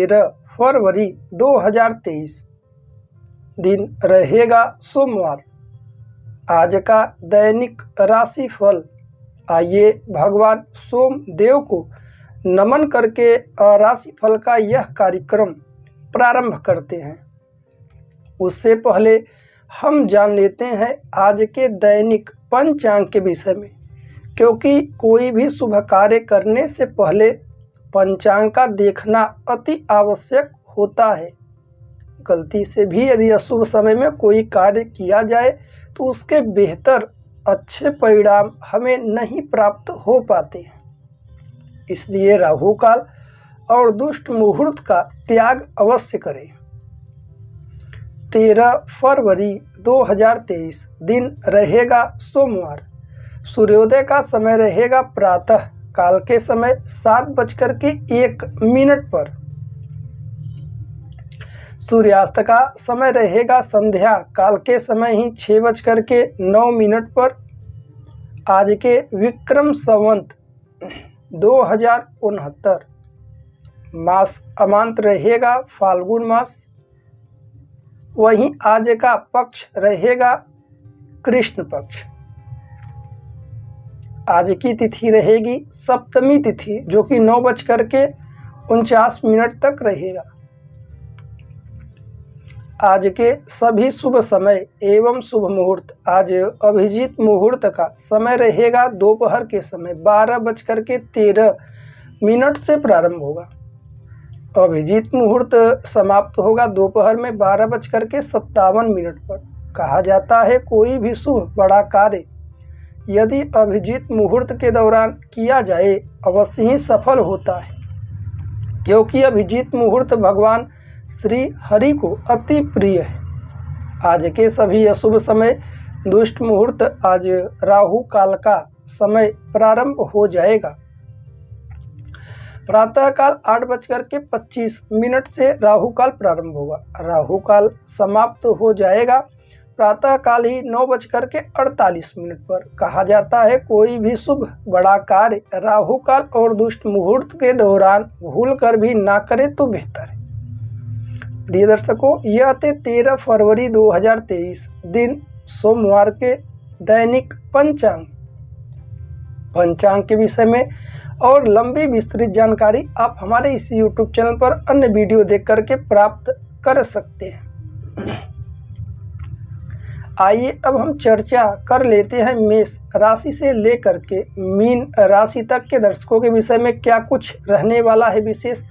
13 फरवरी 2023, दिन रहेगा सोमवार। आज का दैनिक राशिफल। आइए भगवान सोमदेव को नमन करके राशिफल का यह कार्यक्रम प्रारंभ करते हैं। उससे पहले हम जान लेते हैं आज के दैनिक पंचांग के विषय में, क्योंकि कोई भी शुभ कार्य करने से पहले पंचांग का देखना अति आवश्यक होता है। गलती से भी यदि अशुभ समय में कोई कार्य किया जाए तो उसके बेहतर अच्छे परिणाम हमें नहीं प्राप्त हो पाते हैं। इसलिए राहु काल और दुष्ट मुहूर्त का त्याग अवश्य करें। 13 फरवरी 2023, दिन रहेगा सोमवार। सूर्योदय का समय रहेगा प्रातः काल के समय 7:01 पर। सूर्यास्त का समय रहेगा संध्या काल के समय ही 6:09 पर। आज के विक्रम संवत 2069, मास अमांत रहेगा फाल्गुन मास। वहीं आज का पक्ष रहेगा कृष्ण पक्ष। आज की तिथि रहेगी सप्तमी तिथि, जो कि 9:49 तक रहेगा। आज के सभी शुभ समय एवं शुभ मुहूर्त। आज अभिजीत मुहूर्त का समय रहेगा दोपहर के समय 12:13 से प्रारंभ होगा। अभिजीत मुहूर्त समाप्त होगा दोपहर में 12:57 पर। कहा जाता है कोई भी शुभ बड़ा कार्य यदि अभिजीत मुहूर्त के दौरान किया जाए अवश्य ही सफल होता है, क्योंकि अभिजीत मुहूर्त भगवान श्री हरि को अति प्रिय है। आज के सभी अशुभ समय दुष्ट मुहूर्त। आज राहु काल का समय प्रारंभ हो जाएगा। प्रातःकाल 8:25 से राहु काल प्रारंभ होगा। राहु काल समाप्त हो जाएगा प्रातःकाल ही 9:48 पर। कहा जाता है कोई भी शुभ बड़ा कार्य राहु काल और दुष्ट मुहूर्त के दौरान भूल कर भी ना करे तो बेहतर है। प्रिय दर्शकों, यह थे 13 फरवरी 2023, दिन सोमवार के दैनिक पंचांग के विषय में। और लंबी विस्तृत जानकारी आप हमारे इस YouTube चैनल पर अन्य वीडियो देख करके प्राप्त कर सकते हैं। आइए अब हम चर्चा कर लेते हैं मेष राशि से लेकर के मीन राशि तक के दर्शकों के विषय में क्या कुछ रहने वाला है विशेष,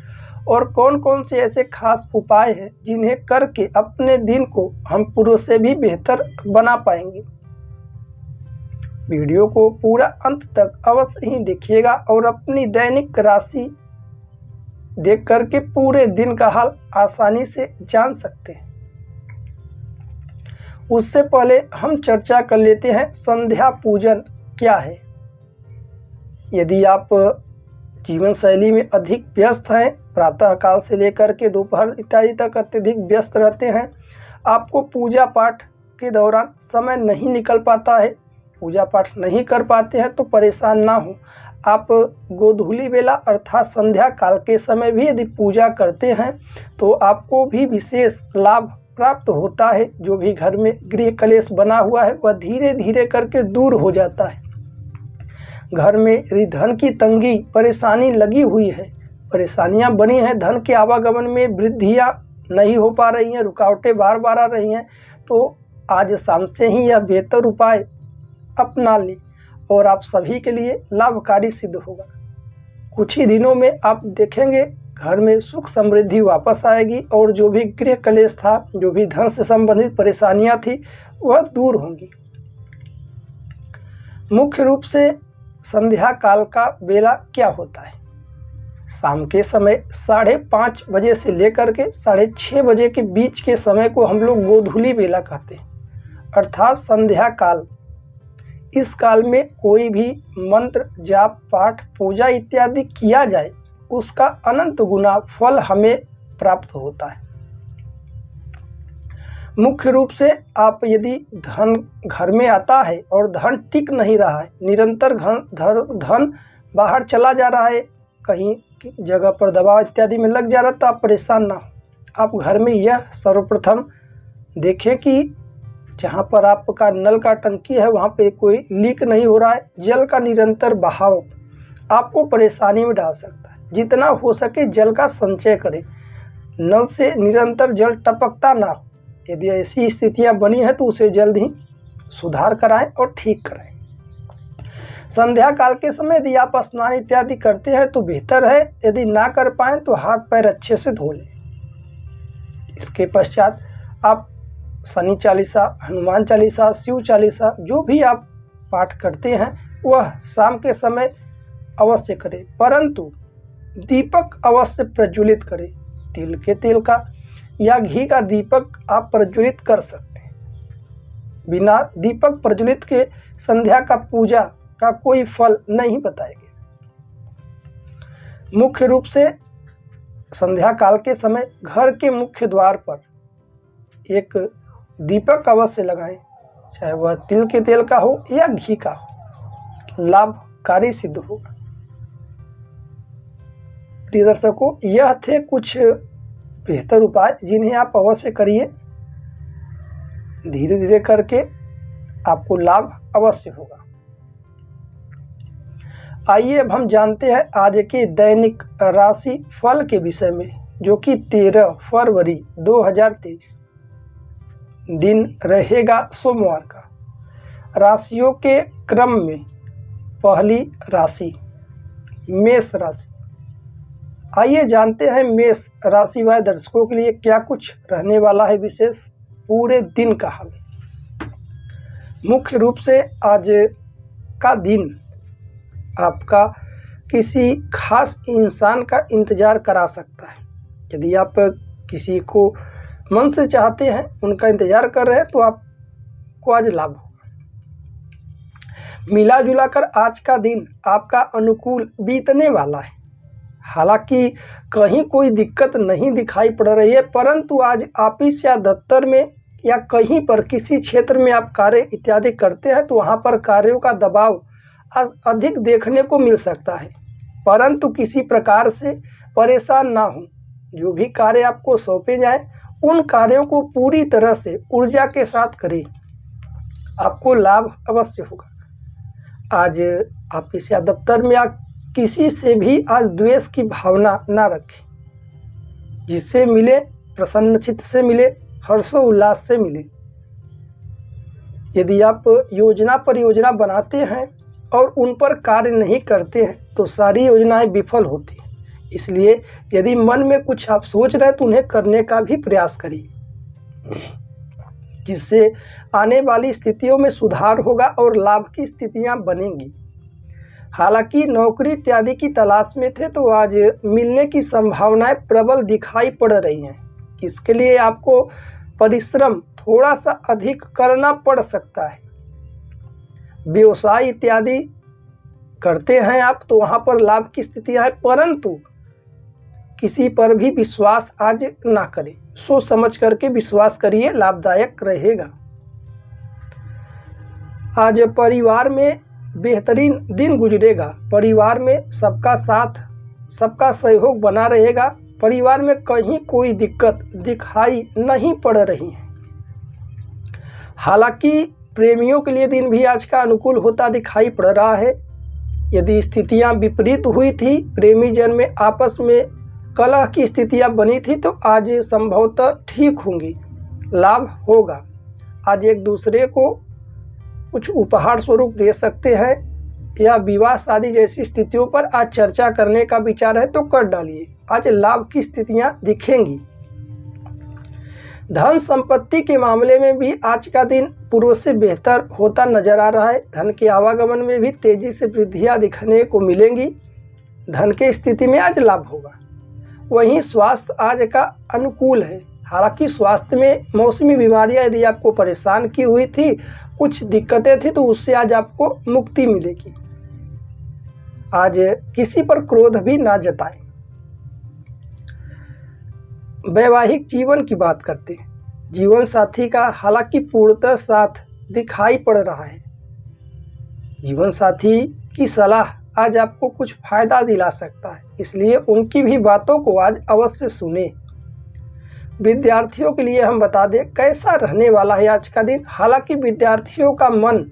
और कौन कौन से ऐसे खास उपाय हैं जिन्हें करके अपने दिन को हम पूर्व से भी बेहतर बना पाएंगे। वीडियो को पूरा अंत तक अवश्य ही देखिएगा और अपनी दैनिक राशि देख करके पूरे दिन का हाल आसानी से जान सकते हैं। उससे पहले हम चर्चा कर लेते हैं संध्या पूजन क्या है। यदि आप जीवन शैली में अधिक व्यस्त हैं, प्रातः काल से लेकर के दोपहर इत्यादि तक अत्यधिक व्यस्त रहते हैं, आपको पूजा पाठ के दौरान समय नहीं निकल पाता है, पूजा पाठ नहीं कर पाते हैं, तो परेशान ना हो। आप गोधूली बेला अर्थात संध्या काल के समय भी यदि पूजा करते हैं तो आपको भी विशेष लाभ प्राप्त होता है। जो भी घर में गृह कलेश बना हुआ है वह धीरे धीरे करके दूर हो जाता है। घर में यदि धन की तंगी परेशानी लगी हुई है, परेशानियां बनी हैं, धन के आवागमन में वृद्धियां नहीं हो पा रही हैं, रुकावटें बार बार आ रही हैं, तो आज शाम से ही यह बेहतर उपाय अपना लें और आप सभी के लिए लाभकारी सिद्ध होगा। कुछ ही दिनों में आप देखेंगे घर में सुख समृद्धि वापस आएगी और जो भी गृह कलेश था, जो भी धन से संबंधित परेशानियां थी, वह दूर होंगी। मुख्य रूप से संध्या काल का बेला क्या होता है? शाम के समय 5:30 बजे से लेकर के 6:30 बजे के बीच के समय को हम लोग गोधूली बेला कहते हैं, अर्थात संध्या काल। इस काल में कोई भी मंत्र जाप पाठ पूजा इत्यादि किया जाए उसका अनंत गुना फल हमें प्राप्त होता है। मुख्य रूप से आप यदि धन घर में आता है और धन टिक नहीं रहा है, निरंतर धन बाहर चला जा रहा है, कहीं जगह पर दबाव इत्यादि में लग जा रहा है तो आप परेशान ना हो। आप घर में यह सर्वप्रथम देखें कि जहाँ पर आपका नल का टंकी है वहाँ पे कोई लीक नहीं हो रहा है। जल का निरंतर बहाव आपको परेशानी में डाल सकता है। जितना हो सके जल का संचय करें, नल से निरंतर जल टपकता ना हो। यदि ऐसी स्थितियाँ बनी हैं तो उसे जल्द ही सुधार कराएं और ठीक कराएं। संध्या काल के समय यदि आप स्नान इत्यादि करते हैं तो बेहतर है। यदि ना कर पाएँ तो हाथ पैर अच्छे से धो लें। इसके पश्चात आप शनि चालीसा, हनुमान चालीसा, शिव चालीसा जो भी आप पाठ करते हैं वह शाम के समय अवश्य करें, परंतु दीपक अवश्य प्रज्वलित करें। तिल के तेल का या घी का दीपक आप प्रज्वलित कर सकते हैं। बिना दीपक प्रज्वलित के संध्या का पूजा का कोई फल नहीं बताएंगे। मुख्य रूप से संध्या काल के समय घर के मुख्य द्वार पर एक दीपक अवश्य लगाएं, चाहे वह तिल के तेल का हो या घी का हो, लाभकारी सिद्ध होगा। प्रिय दर्शकों, यह थे कुछ बेहतर उपाय जिन्हें आप अवश्य करिए। धीरे धीरे करके आपको लाभ अवश्य होगा। आइए अब हम जानते हैं आज के दैनिक राशि फल के विषय में, जो कि 13 फरवरी 2023 दिन रहेगा सोमवार का। राशियों के क्रम में पहली राशि मेष राशि। आइए जानते हैं मेष राशि वाले दर्शकों के लिए क्या कुछ रहने वाला है विशेष पूरे दिन का हाल। मुख्य रूप से आज का दिन आपका किसी खास इंसान का इंतजार करा सकता है। यदि आप किसी को मन से चाहते हैं, उनका इंतजार कर रहे हैं, तो आपको आज लाभ होगा। मिला जुला कर आज का दिन आपका अनुकूल बीतने वाला है। हालांकि कहीं कोई दिक्कत नहीं दिखाई पड़ रही है, परंतु आज ऑफिस या दफ्तर में या कहीं पर किसी क्षेत्र में आप कार्य इत्यादि करते हैं तो वहाँ पर कार्यों का दबाव आज अधिक देखने को मिल सकता है। परंतु किसी प्रकार से परेशान ना हो। जो भी कार्य आपको सौंपे जाए उन कार्यों को पूरी तरह से ऊर्जा के साथ करें, आपको लाभ अवश्य होगा। आज ऑफिस या दफ्तर में आप किसी से भी आज द्वेष की भावना ना रखें। जिससे मिले प्रसन्न चित्त से मिले, हर्षो उल्लास से मिले। यदि आप योजना परियोजना बनाते हैं और उन पर कार्य नहीं करते हैं तो सारी योजनाएं विफल होती हैं। इसलिए यदि मन में कुछ आप सोच रहे हैं तो उन्हें करने का भी प्रयास करिए, जिससे आने वाली स्थितियों में सुधार होगा और लाभ की स्थितियां बनेंगी। हालांकि नौकरी इत्यादि की तलाश में थे तो आज मिलने की संभावनाएं प्रबल दिखाई पड़ रही हैं। इसके लिए आपको परिश्रम थोड़ा सा अधिक करना पड़ सकता है। व्यवसाय इत्यादि करते हैं आप तो वहाँ पर लाभ की स्थितियाँ है, परंतु किसी पर भी विश्वास आज ना करें। सोच समझ करके विश्वास करिए, लाभदायक रहेगा। आज परिवार में बेहतरीन दिन गुजरेगा। परिवार में सबका साथ, सबका सहयोग बना रहेगा। परिवार में कहीं कोई दिक्कत दिखाई नहीं पड़ रही है। हालांकि प्रेमियों के लिए दिन भी आज का अनुकूल होता दिखाई पड़ रहा है। यदि स्थितियां विपरीत हुई थी, प्रेमी जन में आपस में कलह की स्थितियां बनी थी, तो आज संभवतः ठीक होंगी, लाभ होगा। आज एक दूसरे को कुछ उपहार स्वरूप दे सकते हैं या विवाह शादी जैसी स्थितियों पर आज चर्चा करने का विचार है तो कर डालिए। आज लाभ की स्थितियां दिखेंगी। धन संपत्ति के मामले में भी आज का दिन पूर्व से बेहतर होता नजर आ रहा है। धन के आवागमन में भी तेजी से वृद्धियां दिखने को मिलेंगी। धन की स्थिति में आज लाभ होगा। वहीं स्वास्थ्य आज का अनुकूल है। हालांकि स्वास्थ्य में मौसमी बीमारियां यदि आपको परेशान की हुई थी, कुछ दिक्कतें थी, तो उससे आज आपको मुक्ति मिलेगी। आज किसी पर क्रोध भी ना जताएं। वैवाहिक जीवन की बात करते हैं। जीवन साथी का हालांकि पूर्णतः साथ दिखाई पड़ रहा है। जीवन साथी की सलाह आज आपको कुछ फायदा दिला सकता है, इसलिए उनकी भी बातों को आज अवश्य सुने। विद्यार्थियों के लिए हम बता दें कैसा रहने वाला है आज का दिन। हालांकि विद्यार्थियों का मन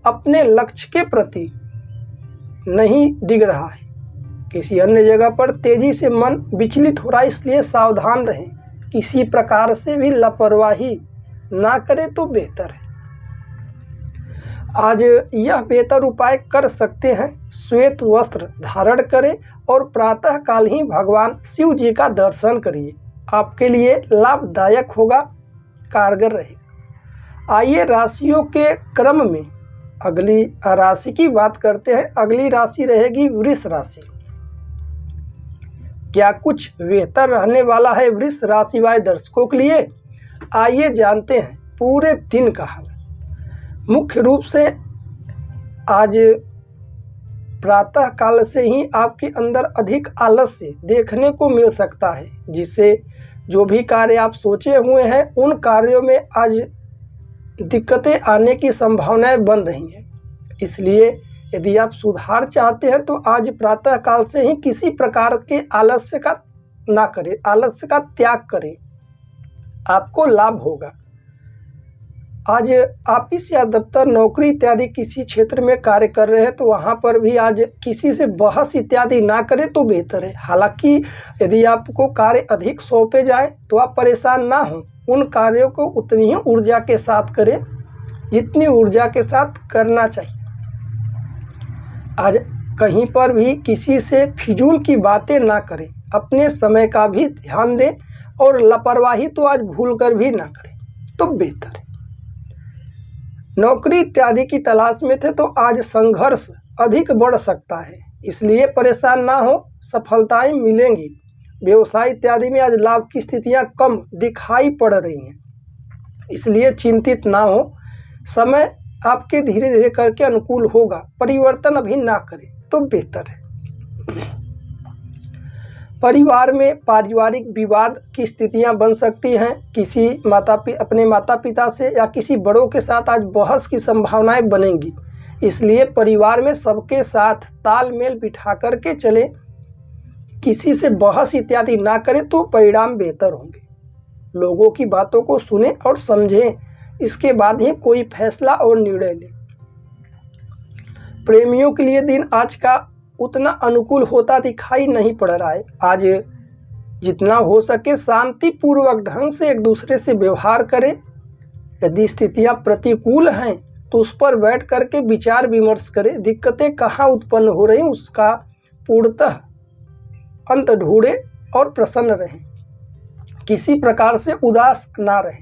अपने लक्ष्य के प्रति नहीं डिग रहा है, किसी अन्य जगह पर तेजी से मन विचलित हो रहा है, इसलिए सावधान रहें। किसी प्रकार से भी लापरवाही ना करें तो बेहतर है। आज यह बेहतर उपाय कर सकते हैं, श्वेत वस्त्र धारण करें और प्रातः काल ही भगवान शिव जी का दर्शन करिए, आपके लिए लाभदायक होगा, कारगर रहेगा। आइए राशियों के क्रम में अगली राशि की बात करते हैं। अगली राशि रहेगी वृष राशि। क्या कुछ बेहतर रहने वाला है वृष राशि वाले दर्शकों के लिए? आइए जानते हैं पूरे दिन का हाल। मुख्य रूप से आज प्रातः काल से ही आपके अंदर अधिक आलस्य देखने को मिल सकता है, जिससे जो भी कार्य आप सोचे हुए हैं उन कार्यों में आज दिक्कतें आने की संभावनाएं बन रही हैं। इसलिए यदि आप सुधार चाहते हैं तो आज प्रातः काल से ही किसी प्रकार के आलस्य का ना करें, आलस्य का त्याग करें, आपको लाभ होगा। आज ऑफिस या दफ्तर, नौकरी इत्यादि किसी क्षेत्र में कार्य कर रहे हैं तो वहाँ पर भी आज किसी से बहस इत्यादि ना करें तो बेहतर है। हालांकि यदि आपको कार्य अधिक सौंपे जाए तो आप परेशान ना हों, उन कार्यों को उतनी ही ऊर्जा के साथ करें जितनी ऊर्जा के साथ करना चाहिए। आज कहीं पर भी किसी से फिजूल की बातें ना करें, अपने समय का भी ध्यान दें और लापरवाही तो आज भूल कर भी ना करें तो बेहतर है। नौकरी इत्यादि की तलाश में थे तो आज संघर्ष अधिक बढ़ सकता है, इसलिए परेशान ना हो, सफलताएं मिलेंगी। व्यवसाय इत्यादि में आज लाभ की स्थितियां कम दिखाई पड़ रही हैं, इसलिए चिंतित ना हो, समय आपके धीरे धीरे करके अनुकूल होगा। परिवर्तन अभी ना करें तो बेहतर है। परिवार में पारिवारिक विवाद की स्थितियां बन सकती हैं, किसी अपने माता पिता से या किसी बड़ों के साथ आज बहस की संभावनाएं बनेंगी, इसलिए परिवार में सबके साथ तालमेल बिठा करके चलें, किसी से बहस इत्यादि ना करें तो परिणाम बेहतर होंगे। लोगों की बातों को सुनें और समझें, इसके बाद ही कोई फैसला और निर्णय लें। प्रेमियों के लिए दिन आज का उतना अनुकूल होता दिखाई नहीं पड़ रहा है। आज जितना हो सके शांतिपूर्वक ढंग से एक दूसरे से व्यवहार करें। यदि स्थितियां प्रतिकूल हैं तो उस पर बैठ करके विचार विमर्श करें, दिक्कतें कहाँ उत्पन्न हो रही उसका पूर्णतः अंत ढूंढें और प्रसन्न रहें, किसी प्रकार से उदास ना रहें।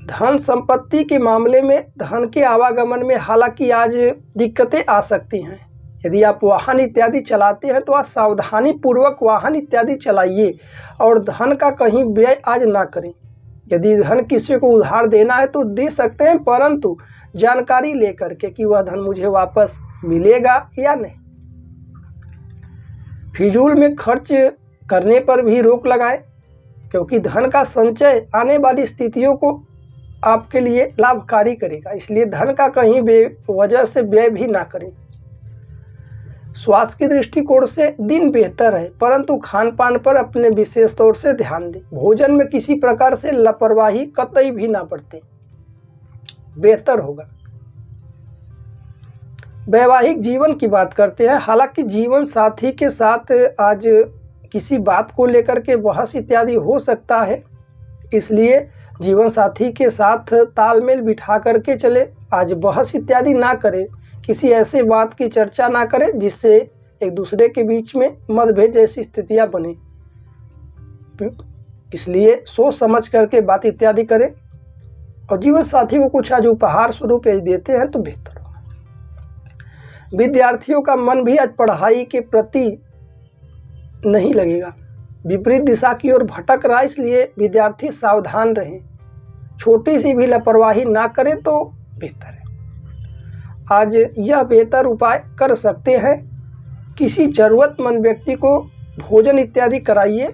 धन संपत्ति के मामले में धन के आवागमन में हालांकि आज दिक्कतें आ सकती हैं। यदि आप वाहन इत्यादि चलाते हैं तो आज सावधानी पूर्वक वाहन इत्यादि चलाइए और धन का कहीं व्यय आज ना करें। यदि धन किसी को उधार देना है तो दे सकते हैं, परंतु जानकारी लेकर के कि वह धन मुझे वापस मिलेगा या नहीं। फिजूल में खर्च करने पर भी रोक लगाएं, क्योंकि धन का संचय आने वाली स्थितियों को आपके लिए लाभकारी करेगा, इसलिए धन का कहीं बेवजह से व्यय भी ना करें। स्वास्थ्य के दृष्टिकोण से दिन बेहतर है, परंतु खान पान पर अपने विशेष तौर से ध्यान दें। भोजन में किसी प्रकार से लापरवाही कतई भी ना बरतें, बेहतर होगा। वैवाहिक जीवन की बात करते हैं। हालांकि जीवन साथी के साथ आज किसी बात को लेकर के बहस इत्यादि हो सकता है, इसलिए जीवन साथी के साथ तालमेल बिठा करके चले। आज बहस इत्यादि ना करें, किसी ऐसे बात की चर्चा ना करें जिससे एक दूसरे के बीच में मतभेद जैसी स्थितियां बने, इसलिए सोच समझ करके बात इत्यादि करें। और जीवन साथी को कुछ आज उपहार स्वरूप यदि देते हैं तो बेहतर होगा। विद्यार्थियों का मन भी आज पढ़ाई के प्रति नहीं लगेगा, विपरीत दिशा की ओर भटक रहा है, इसलिए विद्यार्थी सावधान रहें, छोटी सी भी लापरवाही ना करें तो बेहतर है। आज यह बेहतर उपाय कर सकते हैं, किसी जरूरतमंद व्यक्ति को भोजन इत्यादि कराइए,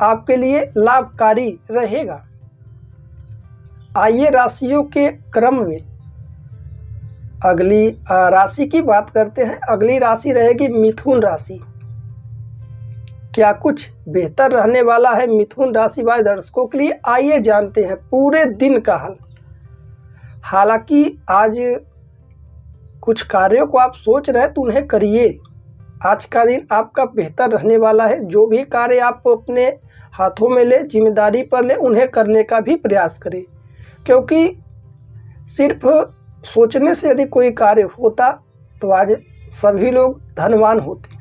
आपके लिए लाभकारी रहेगा। आइए राशियों के क्रम में अगली राशि की बात करते हैं। अगली राशि रहेगी मिथुन राशि। क्या कुछ बेहतर रहने वाला है मिथुन राशि वाले दर्शकों के लिए? आइए जानते हैं पूरे दिन का हाल। हालांकि आज कुछ कार्यों को आप सोच रहे हैं तो उन्हें करिए। आज का दिन आपका बेहतर रहने वाला है। जो भी कार्य आप अपने हाथों में ले, जिम्मेदारी पर ले, उन्हें करने का भी प्रयास करें, क्योंकि सिर्फ सोचने से यदि कोई कार्य होता तो आज सभी लोग धनवान होते।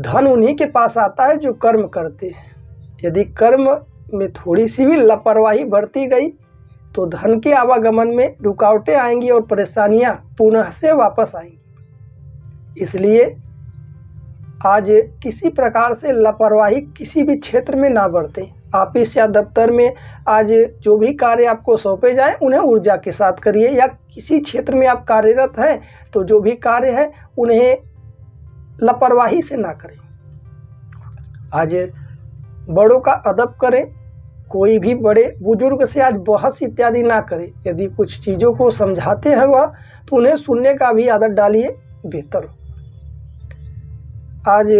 धन उन्हीं के पास आता है जो कर्म करते हैं। यदि कर्म में थोड़ी सी भी लापरवाही बरती गई तो धन के आवागमन में रुकावटें आएंगी और परेशानियां पुनः से वापस आएंगी। इसलिए आज किसी प्रकार से लापरवाही किसी भी क्षेत्र में ना बरतें। ऑफिस या दफ्तर में आज जो भी कार्य आपको सौंपे जाएं उन्हें ऊर्जा के साथ करिए, या किसी क्षेत्र में आप कार्यरत हैं तो जो भी कार्य है उन्हें लापरवाही से ना करें। आज बड़ों का अदब करें। कोई भी बड़े बुजुर्ग से आज बहस इत्यादि ना करें। यदि कुछ चीज़ों को समझाते हैं वह तो उन्हें सुनने का भी आदत डालिए, बेहतर हो। आज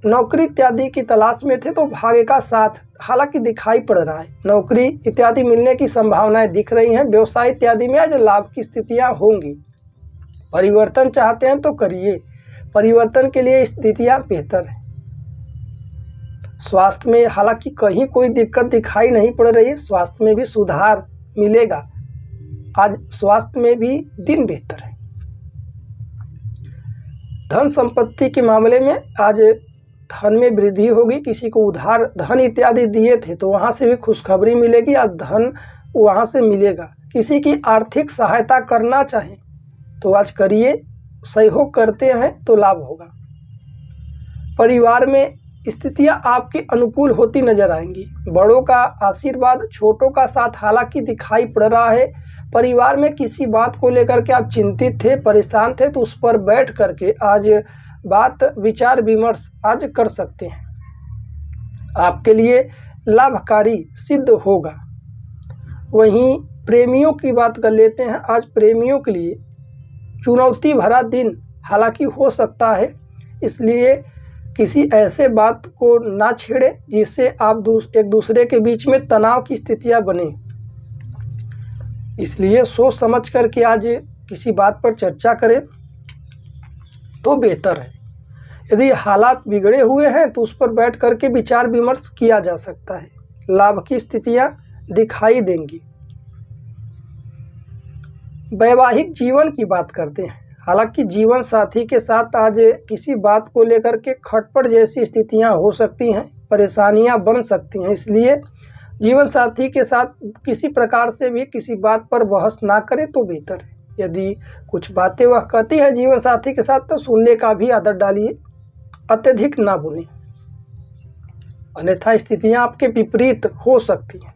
नौकरी इत्यादि की तलाश में थे तो भाग्य का साथ हालांकि दिखाई पड़ रहा है। नौकरी इत्यादि मिलने की संभावनाएं दिख रही हैं। व्यवसाय इत्यादि में आज लाभ की स्थितियां होंगी। परिवर्तन चाहते हैं तो करिए, परिवर्तन के लिए स्थितियां बेहतर हैं। स्वास्थ्य में हालांकि कहीं कोई दिक्कत दिखाई नहीं पड़ रही है, स्वास्थ्य में भी सुधार मिलेगा। आज स्वास्थ्य में भी दिन बेहतर है। धन संपत्ति के मामले में आज धन में वृद्धि होगी। किसी को उधार धन इत्यादि दिए थे तो वहाँ से भी खुशखबरी मिलेगी, आज धन वहाँ से मिलेगा। किसी की आर्थिक सहायता करना चाहें तो आज करिए, सहयोग करते हैं तो लाभ होगा। परिवार में स्थितियां आपके अनुकूल होती नजर आएंगी। बड़ों का आशीर्वाद, छोटों का साथ हालांकि दिखाई पड़ रहा है। परिवार में किसी बात को लेकर के आप चिंतित थे, परेशान थे तो उस पर बैठ करके आज बात विचार विमर्श आज कर सकते हैं। आपके लिए लाभकारी सिद्ध होगा। वहीं प्रेमियों की बात कर लेते हैं। आज प्रेमियों के लिए चुनौती भरा दिन हालांकि हो सकता है, इसलिए किसी ऐसे बात को ना छेड़े जिससे आप एक दूसरे के बीच में तनाव की स्थितियां बने। इसलिए सोच समझ कर के आज किसी बात पर चर्चा करें तो बेहतर है। यदि हालात बिगड़े हुए हैं तो उस पर बैठ कर के विचार विमर्श किया जा सकता है। लाभ की स्थितियां दिखाई देंगी। वैवाहिक जीवन की बात करते हैं। हालांकि जीवन साथी के साथ आज किसी बात को लेकर के खटपट जैसी स्थितियां हो सकती हैं, परेशानियां बन सकती हैं। इसलिए जीवन साथी के साथ किसी प्रकार से भी किसी बात पर बहस ना करें तो बेहतर है। यदि कुछ बातें वह कहती है जीवन साथी के साथ तो सुनने का भी आदत डालिए, अत्यधिक ना बोलें, अन्यथा स्थितियां आपके विपरीत हो सकती हैं।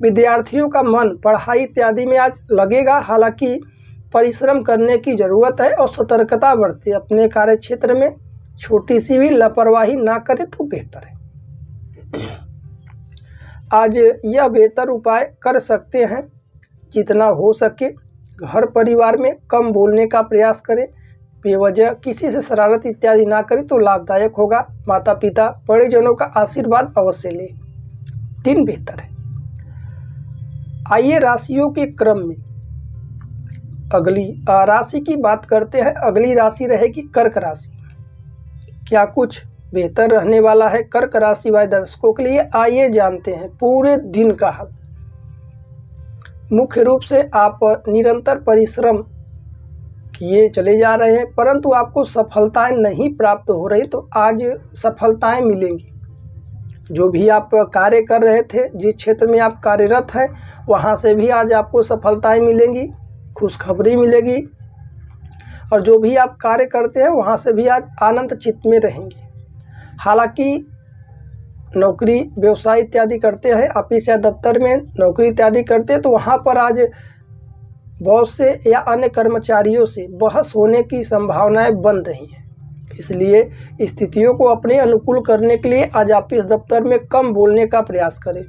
विद्यार्थियों का मन पढ़ाई इत्यादि में आज लगेगा। हालांकि परिश्रम करने की ज़रूरत है और सतर्कता बरतें। अपने कार्य क्षेत्र में छोटी सी भी लापरवाही ना करें तो बेहतर है। आज यह बेहतर उपाय कर सकते हैं, जितना हो सके घर परिवार में कम बोलने का प्रयास करें। बेवजह किसी से शरारत इत्यादि ना करें तो लाभदायक होगा। माता पिता बड़ेजनों का आशीर्वाद अवश्य लें, दिन बेहतर है। आइए राशियों के क्रम में अगली राशि की बात करते हैं। अगली राशि रहेगी कर्क राशि। क्या कुछ बेहतर रहने वाला है कर्क राशि वाले दर्शकों के लिए? आइए जानते हैं पूरे दिन का हाल। मुख्य रूप से आप निरंतर परिश्रम किए चले जा रहे हैं परंतु आपको सफलताएं नहीं प्राप्त हो रही, तो आज सफलताएं मिलेंगी। जो भी आप कार्य कर रहे थे, जिस क्षेत्र में आप कार्यरत हैं, वहां से भी आज आपको सफलताएं मिलेंगी, खुशखबरी मिलेगी। और जो भी आप कार्य करते हैं वहाँ से भी आज आनंद चित्त में रहेंगे। हालांकि नौकरी व्यवसाय इत्यादि करते हैं, ऑफिस या दफ्तर में नौकरी इत्यादि करते हैं तो वहाँ पर आज बॉस से या अन्य कर्मचारियों से बहस होने की संभावनाएं बन रही हैं। इसलिए स्थितियों को अपने अनुकूल करने के लिए आज ऑफिस दफ्तर में कम बोलने का प्रयास करें।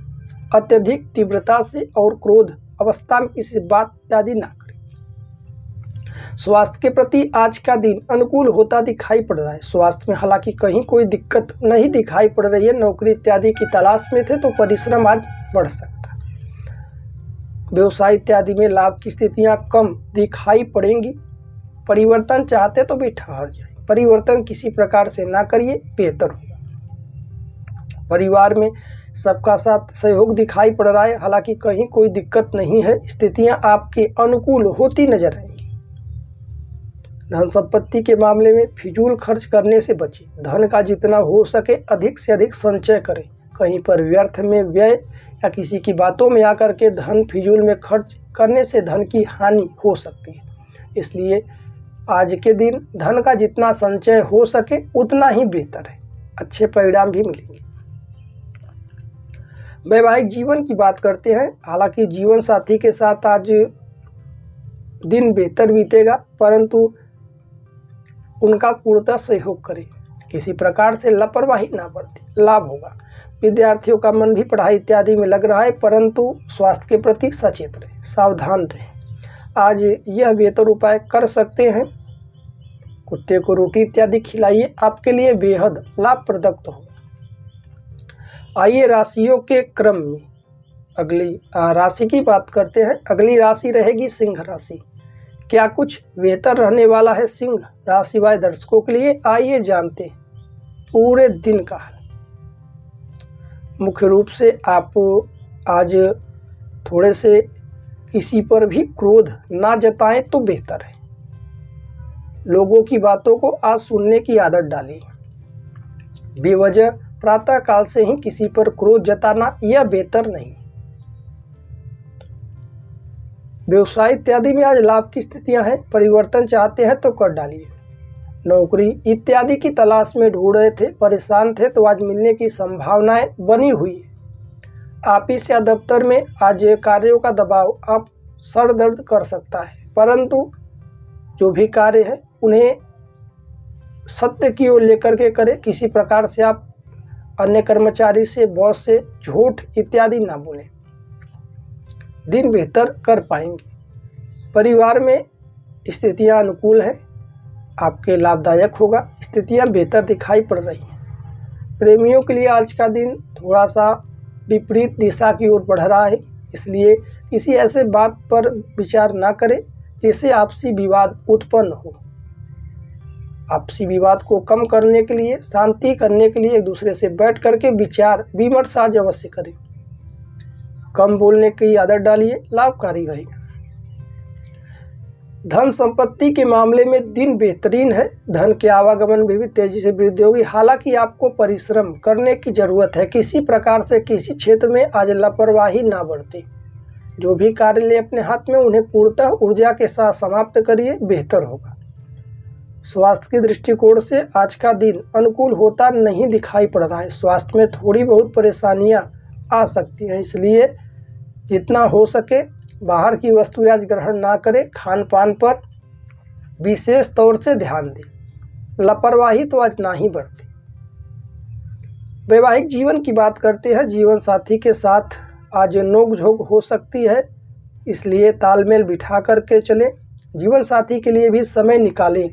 अत्यधिक तीव्रता से और क्रोध अवस्था में किसी बात इत्यादि ना करें। स्वास्थ्य के प्रति आज का दिन अनुकूल होता दिखाई पड़ रहा है। स्वास्थ्य में हालांकि कहीं कोई दिक्कत नहीं दिखाई पड़ रही है। नौकरी इत्यादि की तलाश में थे तो परिश्रम आज बढ़ सकता है। व्यवसाय इत्यादि में लाभ की स्थितियां कम दिखाई पड़ेंगी। परिवर्तन चाहते तो भी ठहर जाए, परिवर्तन किसी प्रकार से ना करिए, बेहतर होगा। परिवार में सबका साथ सहयोग दिखाई पड़ रहा है। हालांकि कहीं कोई दिक्कत नहीं है। स्थितियां आपके अनुकूल होती नजर आएंगी। धन संपत्ति के मामले में फिजूल खर्च करने से बचें। धन का जितना हो सके अधिक से अधिक संचय करें। कहीं पर व्यर्थ में व्यय या किसी की बातों में आकर के धन फिजूल में खर्च करने से धन की हानि हो सकती है। इसलिए आज के दिन धन का जितना संचय हो सके उतना ही बेहतर है। अच्छे परिणाम भी मिलेंगे। वैवाहिक जीवन की बात करते हैं। हालांकि जीवन साथी के साथ आज दिन बेहतर बीतेगा, परंतु उनका पूर्णतः सहयोग करें। किसी प्रकार से लापरवाही ना बरतें, लाभ होगा। विद्यार्थियों का मन भी पढ़ाई इत्यादि में लग रहा है, परंतु स्वास्थ्य के प्रति सचेत रहें, सावधान रहें। आज यह बेहतर उपाय कर सकते हैं। कुत्ते को रोटी इत्यादि खिलाइए, आपके लिए बेहद लाभप्रद होगा। आइए राशियों के क्रम में अगली राशि की बात करते हैं। अगली राशि रहेगी सिंह राशि। क्या कुछ बेहतर रहने वाला है सिंह राशि वाले दर्शकों के लिए? आइए जानते हैं पूरे दिन का हाल। मुख्य रूप से आप आज थोड़े से किसी पर भी क्रोध ना जताएं तो बेहतर है। लोगों की बातों को आज सुनने की आदत डालें। बेवजह प्रातः काल से ही किसी पर क्रोध जताना यह बेहतर नहीं। व्यवसाय इत्यादि में आज लाभ की स्थितियां हैं। परिवर्तन चाहते हैं तो कर डालिए। नौकरी इत्यादि की तलाश में ढूंढ रहे थे, परेशान थे, तो आज मिलने की संभावनाएं बनी हुई है। ऑफिस या दफ्तर में आज कार्यों का दबाव आप सर दर्द कर सकता है, परंतु जो भी कार्य है उन्हें सत्य की ओर लेकर के करें। किसी प्रकार से आप अन्य कर्मचारी से, बॉस से झूठ इत्यादि ना बोलें। दिन बेहतर कर पाएंगे। परिवार में स्थितियां अनुकूल हैं, आपके लाभदायक होगा। स्थितियां बेहतर दिखाई पड़ रही हैं। प्रेमियों के लिए आज का दिन थोड़ा सा विपरीत दिशा की ओर बढ़ रहा है, इसलिए किसी ऐसे बात पर विचार ना करें जिससे आपसी विवाद उत्पन्न हो। आपसी विवाद को कम करने के लिए, शांति करने के लिए एक दूसरे से बैठ करके विचार विमर्श आज अवश्य करें। कम बोलने की आदत डालिए, लाभकारी रहेगा। धन संपत्ति के मामले में दिन बेहतरीन है। धन के आवागमन में भी तेजी से वृद्धि होगी। हालांकि आपको परिश्रम करने की जरूरत है। किसी प्रकार से किसी क्षेत्र में आज लापरवाही ना बरतें। जो भी कार्य ले अपने हाथ में उन्हें पूर्णतः ऊर्जा के साथ समाप्त करिए, बेहतर होगा। स्वास्थ्य के दृष्टिकोण से आज का दिन अनुकूल होता नहीं दिखाई पड़ रहा है। स्वास्थ्य में थोड़ी बहुत परेशानियां आ सकती हैं, इसलिए जितना हो सके बाहर की वस्तु आज ग्रहण ना करें। खान पान पर विशेष तौर से ध्यान दें। लापरवाही तो आज ना ही बरतें। वैवाहिक जीवन की बात करते हैं। जीवन साथी के साथ आज नोक-झोंक हो सकती है, इसलिए तालमेल बिठा करके चलें। जीवन साथी के लिए भी समय निकालें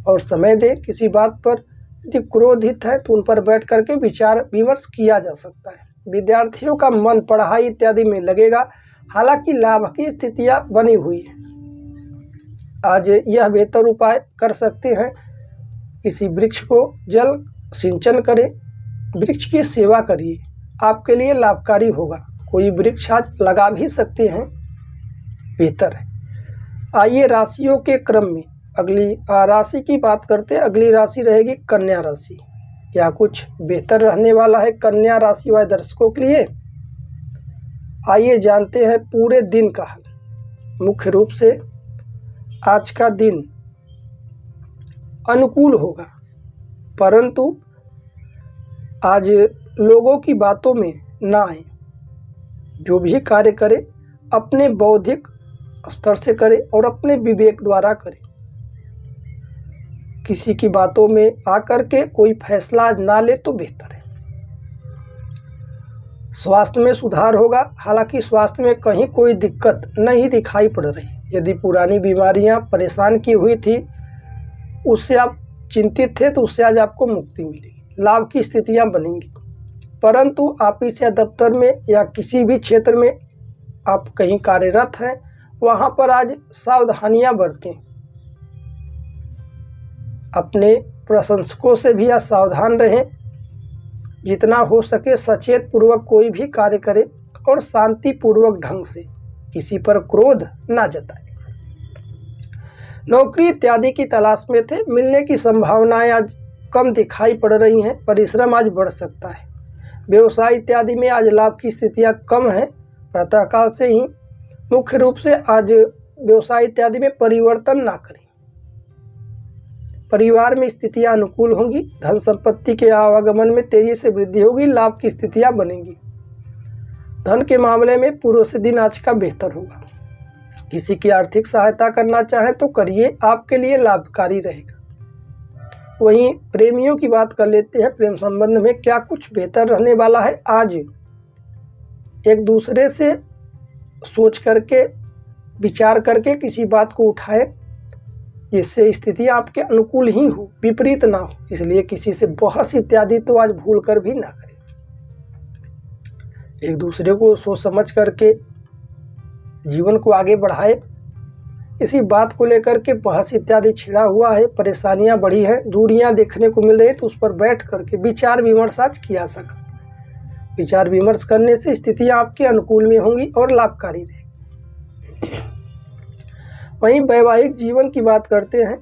और समय दें। किसी बात पर यदि क्रोधित है तो उन पर बैठ करके विचार विमर्श किया जा सकता है। विद्यार्थियों का मन पढ़ाई इत्यादि में लगेगा। हालांकि लाभ की स्थितियां बनी हुई है। आज यह बेहतर उपाय कर सकते हैं। किसी वृक्ष को जल सिंचन करें, वृक्ष की सेवा करिए, आपके लिए लाभकारी होगा। कोई वृक्ष आज लगा भी सकते हैं, बेहतर है। आइए राशियों के क्रम में अगली राशि की बात करते हैं। अगली राशि रहेगी कन्या राशि। क्या कुछ बेहतर रहने वाला है कन्या राशि वाले दर्शकों के लिए? आइए जानते हैं पूरे दिन का हाल। मुख्य रूप से आज का दिन अनुकूल होगा, परंतु आज लोगों की बातों में ना आए। जो भी कार्य करें अपने बौद्धिक स्तर से करें और अपने विवेक द्वारा करें। किसी की बातों में आकर के कोई फैसला ना ले तो बेहतर है। स्वास्थ्य में सुधार होगा, हालांकि स्वास्थ्य में कहीं कोई दिक्कत नहीं दिखाई पड़ रही। यदि पुरानी बीमारियां परेशान की हुई थी, उससे आप चिंतित थे, तो उससे आज आपको मुक्ति मिलेगी, लाभ की स्थितियां बनेंगी। परंतु ऑफिस या दफ्तर में या किसी भी क्षेत्र में आप कहीं कार्यरत हैं, वहां पर आज सावधानियां बरतें। अपने प्रशंसकों से भी आज सावधान रहें। जितना हो सके सचेत पूर्वक कोई भी कार्य करें और शांति पूर्वक ढंग से, किसी पर क्रोध ना जताएं। नौकरी इत्यादि की तलाश में थे, मिलने की संभावनाएं आज कम दिखाई पड़ रही हैं, परिश्रम आज बढ़ सकता है। व्यवसाय इत्यादि में आज लाभ की स्थितियां कम हैं, प्रातःकाल से ही। मुख्य रूप से आज व्यवसाय इत्यादि में परिवर्तन ना करें। परिवार में स्थितियां अनुकूल होंगी, धन संपत्ति के आवागमन में तेजी से वृद्धि होगी, लाभ की स्थितियां बनेंगी। धन के मामले में पूर्व से दिन आज का बेहतर होगा। किसी की आर्थिक सहायता करना चाहें तो करिए, आपके लिए लाभकारी रहेगा। वहीं प्रेमियों की बात कर लेते हैं। प्रेम संबंध में क्या कुछ बेहतर रहने वाला है। आज एक दूसरे से सोच करके, विचार करके किसी बात को उठाए, जिससे स्थिति आपके अनुकूल ही हो, विपरीत ना हो। इसलिए किसी से बहस इत्यादि तो आज भूल कर भी ना करें। एक दूसरे को सोच समझ करके जीवन को आगे बढ़ाए। इसी बात को लेकर के बहस इत्यादि छिड़ा हुआ है, परेशानियां बढ़ी है, दूरियां देखने को मिल रही है, तो उस पर बैठ करके विचार विमर्श आज किया सका। विचार विमर्श करने से स्थितियां आपके अनुकूल में होंगी और लाभकारी रहेगी। वहीं वैवाहिक जीवन की बात करते हैं।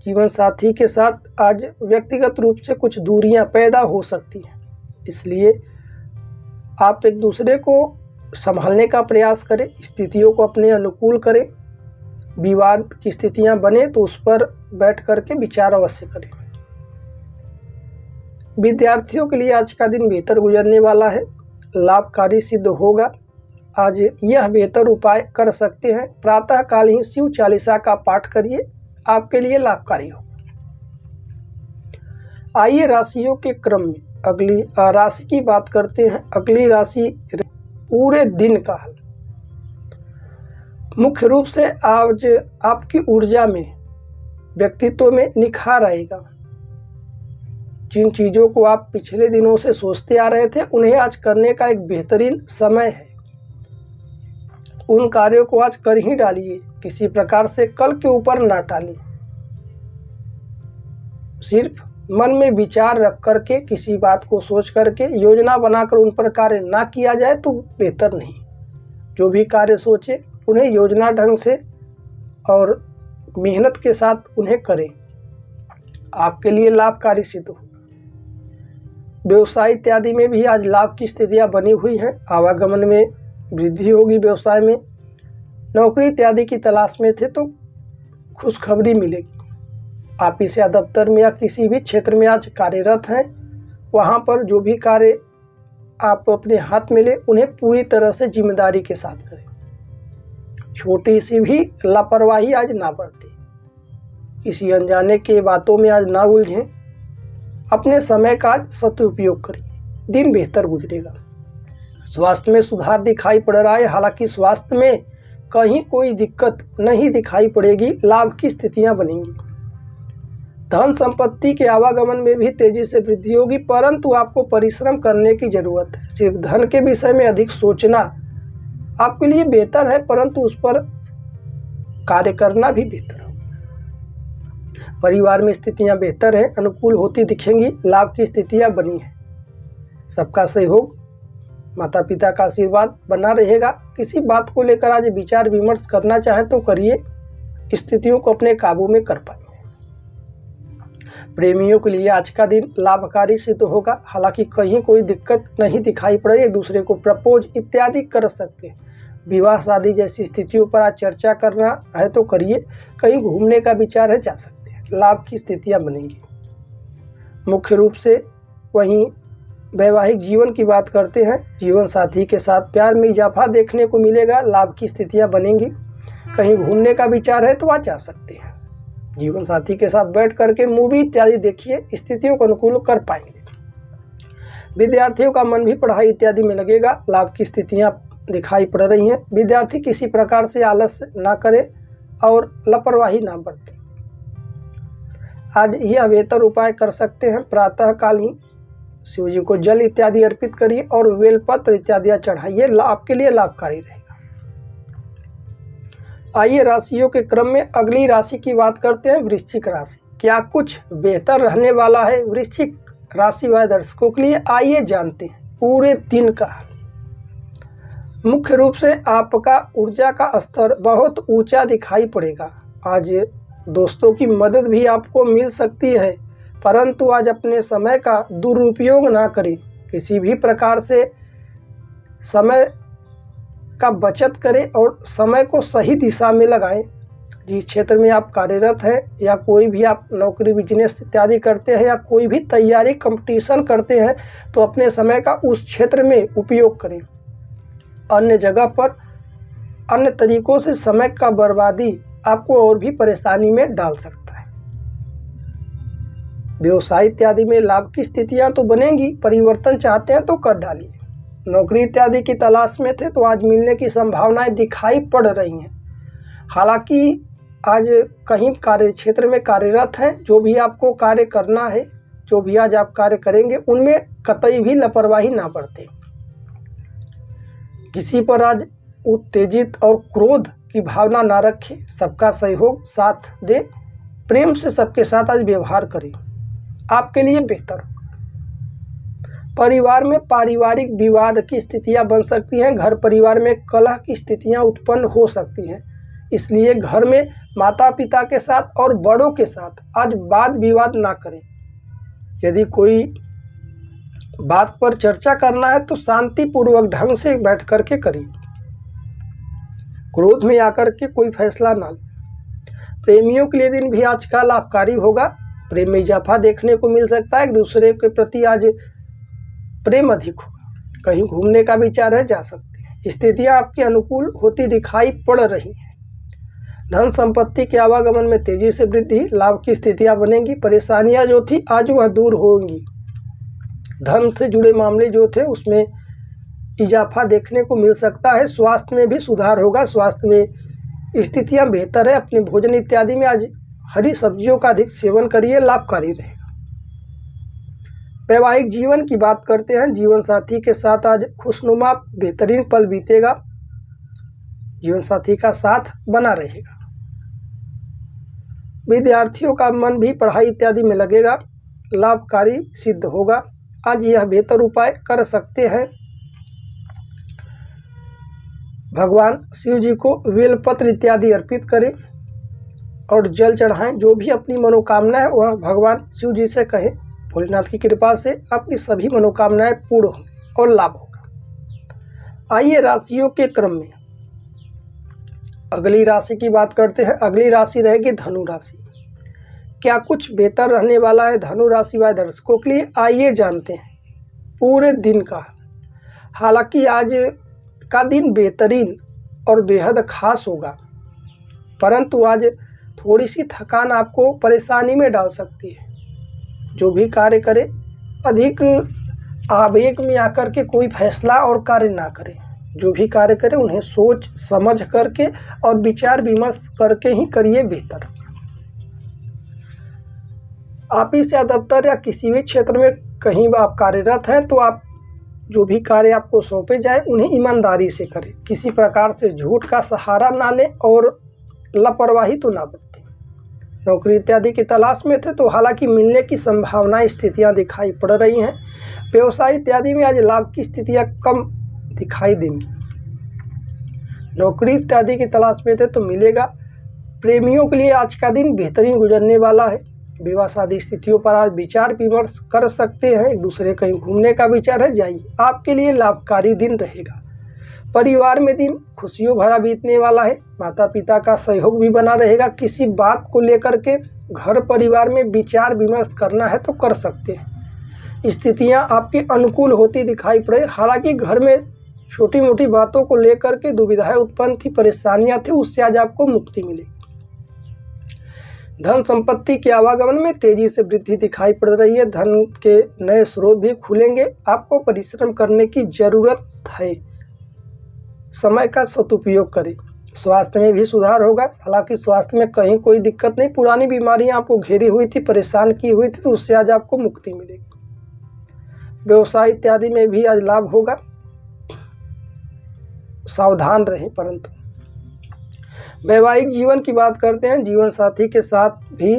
जीवन साथी के साथ आज व्यक्तिगत रूप से कुछ दूरियां पैदा हो सकती हैं, इसलिए आप एक दूसरे को संभालने का प्रयास करें, स्थितियों को अपने अनुकूल करें। विवाद की स्थितियां बने तो उस पर बैठ करके विचार अवश्य करें। विद्यार्थियों के लिए आज का दिन बेहतर गुजरने वाला है, लाभकारी सिद्ध होगा। आज यह बेहतर उपाय कर सकते हैं, प्रातः काल ही शिव चालीसा का पाठ करिए, आपके लिए लाभकारी हो। आइए राशियों के क्रम में अगली राशि की बात करते हैं। अगली राशि पूरे दिन का हाल। मुख्य रूप से आज आपकी ऊर्जा में, व्यक्तित्व में निखार आएगा। जिन चीज़ों को आप पिछले दिनों से सोचते आ रहे थे, उन्हें आज करने का एक बेहतरीन समय है। उन कार्यों को आज कर ही डालिए, किसी प्रकार से कल के ऊपर ना टालिए। सिर्फ मन में विचार रख करके, किसी बात को सोच करके, योजना बनाकर उन पर कार्य ना किया जाए तो बेहतर नहीं। जो भी कार्य सोचे उन्हें योजना ढंग से और मेहनत के साथ उन्हें करें, आपके लिए लाभकारी सिद्ध हो। व्यवसाय इत्यादि में भी आज लाभ की स्थितियां बनी हुई हैं, आवागमन में वृद्धि होगी। व्यवसाय में, नौकरी इत्यादि की तलाश में थे तो खुशखबरी मिलेगी। ऑफिस या दफ्तर में या किसी भी क्षेत्र में आज कार्यरत हैं, वहां पर जो भी कार्य आप अपने हाथ में ले, उन्हें पूरी तरह से जिम्मेदारी के साथ करें। छोटी सी भी लापरवाही आज ना बरतें, किसी अनजाने के बातों में आज ना उलझें। अपने समय का सदुपयोग करिए, दिन बेहतर गुजरेगा। स्वास्थ्य में सुधार दिखाई पड़ रहा है, हालांकि स्वास्थ्य में कहीं कोई दिक्कत नहीं दिखाई पड़ेगी, लाभ की स्थितियां बनेंगी। धन संपत्ति के आवागमन में भी तेजी से वृद्धि होगी, परंतु आपको परिश्रम करने की जरूरत है। सिर्फ धन के विषय में अधिक सोचना आपके लिए बेहतर है, परंतु उस पर कार्य करना भी बेहतर होगा। परिवार में स्थितियां बेहतर हैं, अनुकूल होती दिखेंगी, लाभ की स्थितियां बनी हैं। सबका सहयोग, माता पिता का आशीर्वाद बना रहेगा। किसी बात को लेकर आज विचार विमर्श करना चाहें तो करिए, स्थितियों को अपने काबू में कर पाएंगे। प्रेमियों के लिए आज का दिन लाभकारी सिद्ध होगा, हालांकि कहीं कोई दिक्कत नहीं दिखाई पड़ रही। एक दूसरे को प्रपोज इत्यादि कर सकते हैं। विवाह शादी जैसी स्थितियों पर आज चर्चा करना है तो करिए। कहीं घूमने का विचार है, जा सकते हैं, लाभ की स्थितियां बनेंगी। मुख्य रूप से वहीं वैवाहिक जीवन की बात करते हैं। जीवन साथी के साथ प्यार में इजाफा देखने को मिलेगा, लाभ की स्थितियां बनेंगी। कहीं घूमने का विचार है तो आज जा सकते हैं। जीवन साथी के साथ बैठ करके मूवी इत्यादि देखिए, स्थितियों को अनुकूल कर पाएंगे। विद्यार्थियों का मन भी पढ़ाई इत्यादि में लगेगा। लाभ की स्थितियां दिखाई पड़ रही हैं। विद्यार्थी किसी प्रकार से आलस ना करे और लापरवाही ना बरते। आज यह बेहतर उपाय कर सकते हैं, प्रातःकाल ही शिव जी को जल इत्यादि अर्पित करिए और बेलपत्र इत्यादि चढ़ाइए, आपके लिए लाभकारी रहेगा। आइए राशियों के क्रम में अगली राशि की बात करते हैं, वृश्चिक राशि। क्या कुछ बेहतर रहने वाला है वृश्चिक राशि वाले दर्शकों के लिए? आइए जानते हैं पूरे दिन का। मुख्य रूप से आपका ऊर्जा का स्तर बहुत ऊंचा दिखाई पड़ेगा। आज दोस्तों की मदद भी आपको मिल सकती है, परंतु आज अपने समय का दुरुपयोग ना करें। किसी भी प्रकार से समय का बचत करें और समय को सही दिशा में लगाएं। जिस क्षेत्र में आप कार्यरत हैं या कोई भी आप नौकरी बिजनेस इत्यादि करते हैं या कोई भी तैयारी कंपटीशन करते हैं, तो अपने समय का उस क्षेत्र में उपयोग करें। अन्य जगह पर अन्य तरीकों से समय का बर्बादी आपको और भी परेशानी में डाल सकता है। व्यवसाय इत्यादि में लाभ की स्थितियां तो बनेंगी, परिवर्तन चाहते हैं तो कर डालिए। नौकरी इत्यादि की तलाश में थे तो आज मिलने की संभावनाएं दिखाई पड़ रही हैं। हालांकि आज कहीं कार्य क्षेत्र में कार्यरत हैं, जो भी आपको कार्य करना है, जो भी आज आप कार्य करेंगे, उनमें कतई भी लापरवाही ना बरतें। किसी पर आज उत्तेजित और क्रोध की भावना ना रखें, सबका सहयोग साथ दे, प्रेम से सबके साथ आज व्यवहार करें, आपके लिए बेहतर होगा। परिवार में पारिवारिक विवाद की स्थितियां बन सकती हैं, घर परिवार में कलह की स्थितियां उत्पन्न हो सकती हैं। इसलिए घर में माता पिता के साथ और बड़ों के साथ आज वाद विवाद ना करें। यदि कोई बात पर चर्चा करना है तो शांतिपूर्वक ढंग से बैठ कर के करिए, क्रोध में आकर के कोई फैसला ना लें। प्रेमियों के लिए दिन भी आज का लाभकारी होगा। प्रेम में इजाफा देखने को मिल सकता है, एक दूसरे के प्रति आज प्रेम अधिक होगा। कहीं घूमने का विचार है, जा सकते हैं। स्थितियां आपके अनुकूल होती दिखाई पड़ रही हैं। धन संपत्ति के आवागमन में तेजी से वृद्धि, लाभ की स्थितियां बनेंगी। परेशानियां जो थी आज वह दूर होंगी। धन से जुड़े मामले जो थे उसमें इजाफा देखने को मिल सकता है। स्वास्थ्य में भी सुधार होगा, स्वास्थ्य में स्थितियां बेहतर है। अपने भोजन इत्यादि में आज हरी सब्जियों का अधिक सेवन करिए, लाभकारी रहेगा। वैवाहिक जीवन की बात करते हैं, जीवन साथी के साथ आज खुशनुमा बेहतरीन पल बीतेगा। जीवन साथी का साथ बना रहेगा। विद्यार्थियों का मन भी पढ़ाई इत्यादि में लगेगा, लाभकारी सिद्ध होगा। आज यह बेहतर उपाय कर सकते हैं, भगवान शिव जी को बेलपत्र इत्यादि अर्पित करें और जल चढ़ाएं। जो भी अपनी मनोकामना है वह भगवान शिव जी से कहें। भोलेनाथ की कृपा से आपकी सभी मनोकामनाएं पूर्ण होंगी और लाभ होगा। आइए राशियों के क्रम में अगली राशि की बात करते हैं। अगली राशि रहेगी धनु राशि। क्या कुछ बेहतर रहने वाला है धनु राशि वाले दर्शकों के लिए? आइए जानते हैं पूरे दिन का। हालांकि आज का दिन बेहतरीन और बेहद खास होगा, परंतु आज थोड़ी सी थकान आपको परेशानी में डाल सकती है। जो भी कार्य करे अधिक आवेग में आकर के कोई फैसला और कार्य ना करें। जो भी कार्य करें उन्हें सोच समझ करके और विचार विमर्श करके ही करिए, बेहतर। ऑफिस या दफ्तर या किसी भी क्षेत्र में कहीं आप कार्यरत हैं तो आप जो भी कार्य आपको सौंपे जाए उन्हें ईमानदारी से करें। किसी प्रकार से झूठ का सहारा ना लें और लापरवाही तो ना बरतें। नौकरी इत्यादि की तलाश में थे तो हालांकि मिलने की संभावनाएं स्थितियां दिखाई पड़ रही हैं। व्यवसाय इत्यादि में आज लाभ की स्थितियां कम दिखाई देंगी। नौकरी इत्यादि की तलाश में थे तो मिलेगा। प्रेमियों के लिए आज का दिन बेहतरीन गुजरने वाला है। विवाह शादी स्थितियों पर आज विचार विमर्श कर सकते हैं। एक दूसरे कहीं घूमने का विचार है, जाइए, आपके लिए लाभकारी दिन रहेगा। परिवार में दिन खुशियों भरा बीतने वाला है। माता पिता का सहयोग भी बना रहेगा। किसी बात को लेकर के घर परिवार में विचार विमर्श करना है तो कर सकते हैं। स्थितियां आपके अनुकूल होती दिखाई पड़े। हालांकि घर में छोटी मोटी बातों को लेकर के दुविधाएं उत्पन्न थी, परेशानियां थी, उससे आज आपको मुक्ति मिलेगी। धन संपत्ति के आवागमन में तेजी से वृद्धि दिखाई पड़ रही है। धन के नए स्रोत भी खुलेंगे। आपको परिश्रम करने की जरूरत है। समय का सदुपयोग करें। स्वास्थ्य में भी सुधार होगा। हालांकि स्वास्थ्य में कहीं कोई दिक्कत नहीं, पुरानी बीमारियां आपको घेरी हुई थी, परेशान की हुई थी, तो उससे आज आपको मुक्ति मिलेगी। व्यवसाय इत्यादि में भी आज लाभ होगा। सावधान रहें। परंतु वैवाहिक जीवन की बात करते हैं, जीवन साथी के साथ भी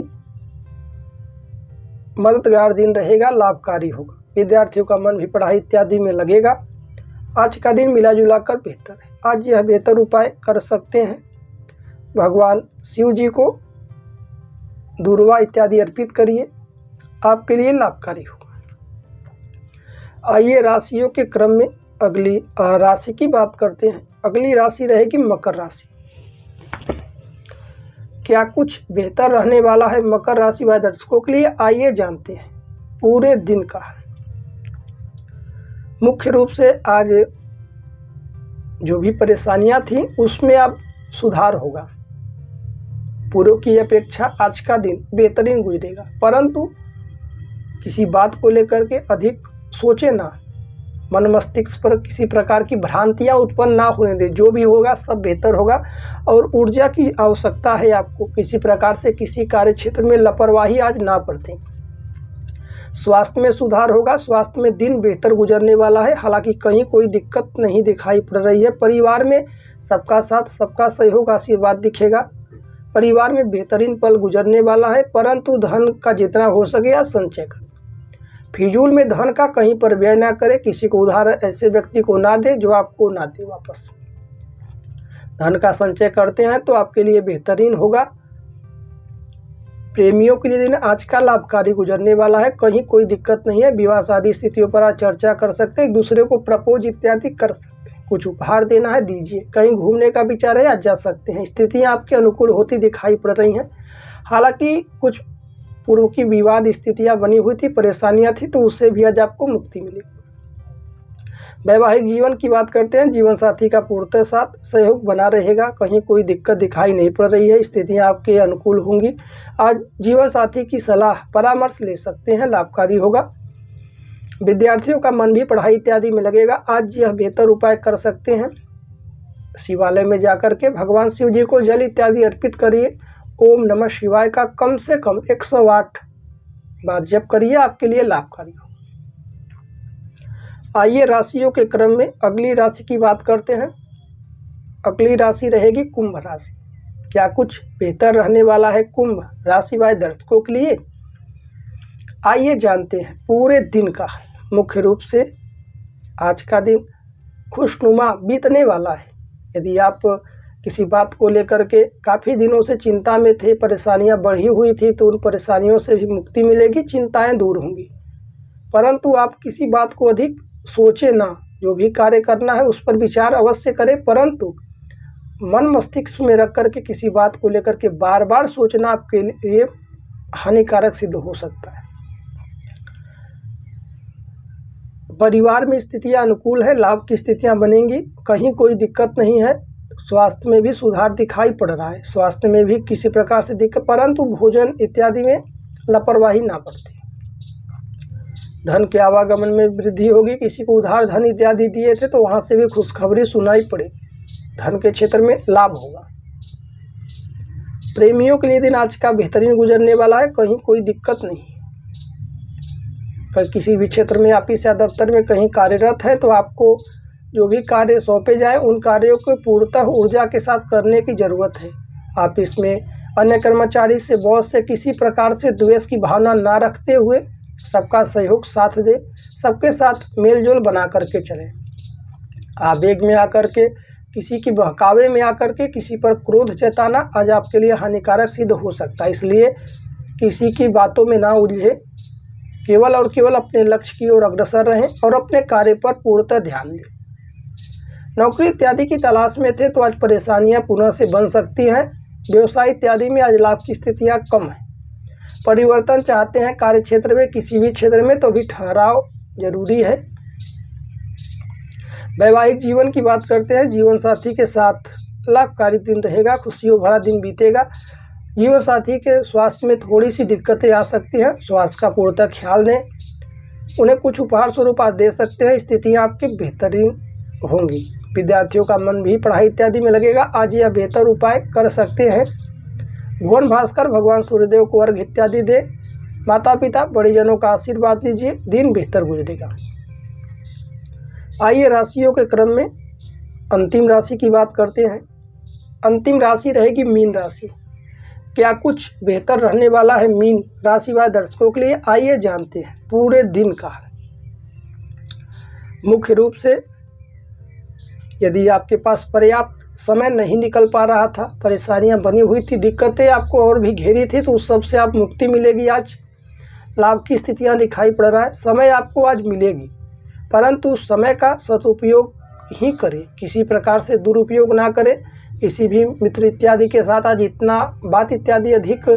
मददगार दिन रहेगा, लाभकारी होगा। विद्यार्थियों का मन भी पढ़ाई इत्यादि में लगेगा। आज का दिन मिला जुला कर बेहतर है। आज यह बेहतर उपाय कर सकते हैं। भगवान शिव जी को दूर्वा इत्यादि अर्पित करिए, आपके लिए लाभकारी होगा। आइए राशियों के क्रम में अगली राशि की बात करते हैं। अगली राशि रहेगी मकर राशि। क्या कुछ बेहतर रहने वाला है मकर राशि वाले दर्शकों के लिए? आइए जानते हैं पूरे दिन का। मुख्य रूप से आज जो भी परेशानियां थी उसमें अब सुधार होगा। पूर्व की अपेक्षा आज का दिन बेहतरीन गुजरेगा। परंतु किसी बात को लेकर के अधिक सोचे ना, मन मस्तिष्क पर किसी प्रकार की भ्रांतियां उत्पन्न ना होने दे। जो भी होगा सब बेहतर होगा। और ऊर्जा की आवश्यकता है आपको। किसी प्रकार से किसी कार्य क्षेत्र में लापरवाही आज ना बरतें। स्वास्थ्य में सुधार होगा। स्वास्थ्य में दिन बेहतर गुजरने वाला है। हालांकि कहीं कोई दिक्कत नहीं दिखाई पड़ रही है। परिवार में सबका साथ, सबका सहयोग, आशीर्वाद दिखेगा। परिवार में बेहतरीन पल गुजरने वाला है। परंतु धन का जितना हो सके या संचय करें। फिजूल में धन का कहीं पर व्यय ना करें। किसी को उधार ऐसे व्यक्ति को ना दे जो आपको ना दे वापस। धन का संचय करते हैं तो आपके लिए बेहतरीन होगा। प्रेमियों के लिए दिन आज का लाभकारी गुजरने वाला है। कहीं कोई दिक्कत नहीं है। विवाह शादी स्थितियों पर आज चर्चा कर सकते हैं। एक दूसरे को प्रपोज इत्यादि कर सकते हैं। कुछ उपहार देना है, दीजिए। कहीं घूमने का विचार है, आज जा सकते हैं। स्थितियां आपके अनुकूल होती दिखाई पड़ रही हैं। हालांकि कुछ पूर्व की विवाद स्थितियां बनी हुई थी, परेशानियां थी, तो उससे भी आज आपको मुक्ति मिलेगी। वैवाहिक जीवन की बात करते हैं। जीवन साथी का पूर्णतः साथ सहयोग बना रहेगा। कहीं कोई दिक्कत दिखाई नहीं पड़ रही है। स्थितियां आपके अनुकूल होंगी। आज जीवन साथी की सलाह परामर्श ले सकते हैं, लाभकारी होगा। विद्यार्थियों का मन भी पढ़ाई इत्यादि में लगेगा। आज यह बेहतर उपाय कर सकते हैं। शिवालय में जाकर के भगवान शिव जी को जल इत्यादि अर्पित करिए। ओम नमः शिवाय का कम से कम 108 बार जप करिए, आपके लिए लाभकारी हो। आइए राशियों के क्रम में अगली राशि की बात करते हैं। अगली राशि रहेगी कुंभ राशि। क्या कुछ बेहतर रहने वाला है कुंभ राशि वाले दर्शकों के लिए? आइए जानते हैं पूरे दिन का। मुख्य रूप से आज का दिन खुशनुमा बीतने वाला है। यदि आप किसी बात को लेकर के काफ़ी दिनों से चिंता में थे, परेशानियां बढ़ी हुई थी, तो उन परेशानियों से भी मुक्ति मिलेगी, चिंताएं दूर होंगी। परंतु आप किसी बात को अधिक सोचे ना। जो भी कार्य करना है उस पर विचार अवश्य करें, परंतु मन मस्तिष्क में रख करके किसी बात को लेकर के बार बार सोचना आपके लिए हानिकारक सिद्ध हो सकता है। परिवार में स्थितियां अनुकूल है, लाभ की स्थितियां बनेंगी। कहीं कोई दिक्कत नहीं है। स्वास्थ्य में भी सुधार दिखाई पड़ रहा है। स्वास्थ्य में भी किसी प्रकार से दिक्कत, परंतु भोजन इत्यादि में लापरवाही ना बरतें। धन के आवागमन में वृद्धि होगी। किसी को उधार धन इत्यादि दिए थे तो वहां से भी खुशखबरी सुनाई पड़े। धन के क्षेत्र में लाभ होगा। प्रेमियों के लिए दिन आज का बेहतरीन गुजरने वाला है। कहीं कोई दिक्कत नहीं। किसी भी क्षेत्र में ऑफिस या दफ्तर में कहीं कार्यरत है तो आपको जो भी कार्य सौंपे जाए उन कार्यों को पूर्णतः ऊर्जा के साथ करने की ज़रूरत है। ऑफिस में अन्य कर्मचारी से, बॉस से किसी प्रकार से द्वेष की भावना ना रखते हुए सबका सहयोग साथ दे, सबके साथ मेलजोल बना करके चलें। आवेग में आकर के, किसी की बहकावे में आकर के किसी पर क्रोध जताना आज आपके लिए हानिकारक सिद्ध हो सकता है। इसलिए किसी की बातों में ना उलझे, केवल और केवल अपने लक्ष्य की ओर अग्रसर रहें और अपने कार्य पर पूर्णतः ध्यान दें। नौकरी इत्यादि की तलाश में थे तो आज परेशानियां पुनः से बन सकती हैं। व्यवसाय इत्यादि में आज लाभ की स्थितियां कम है। परिवर्तन चाहते हैं कार्य क्षेत्र में, किसी भी क्षेत्र में, तो भी ठहराव जरूरी है। वैवाहिक जीवन की बात करते हैं। जीवन साथी के साथ लाभकारी दिन रहेगा। खुशियों भरा दिन बीतेगा। जीवन साथी के स्वास्थ्य में थोड़ी सी दिक्कतें आ सकती हैं, स्वास्थ्य का पूर्णतः ख्याल दें। उन्हें कुछ उपहार स्वरूप आप दे सकते हैं, स्थितियाँ आपकी बेहतरीन होंगी। विद्यार्थियों का मन भी पढ़ाई इत्यादि में लगेगा। आज यह बेहतर उपाय कर सकते हैं। भुवन भास्कर भगवान सूर्यदेव को अर्घ इत्यादि दे। माता पिता बड़ीजनों का आशीर्वाद लीजिए, दिन बेहतर गुजरेगा। आइए राशियों के क्रम में अंतिम राशि की बात करते हैं। अंतिम राशि रहेगी मीन राशि। क्या कुछ बेहतर रहने वाला है मीन राशि वाले दर्शकों के लिए? आइए जानते हैं पूरे दिन का। मुख्य रूप से यदि आपके पास पर्याप्त समय नहीं निकल पा रहा था, परेशानियां बनी हुई थी, दिक्कतें आपको और भी घेरी थी, तो उस सब से आप मुक्ति मिलेगी। आज लाभ की स्थितियां दिखाई पड़ रहा है। समय आपको आज मिलेगी, परंतु उस समय का सदुपयोग ही करें, किसी प्रकार से दुरुपयोग ना करें। किसी भी मित्र इत्यादि के साथ आज इतना बात इत्यादि अधिक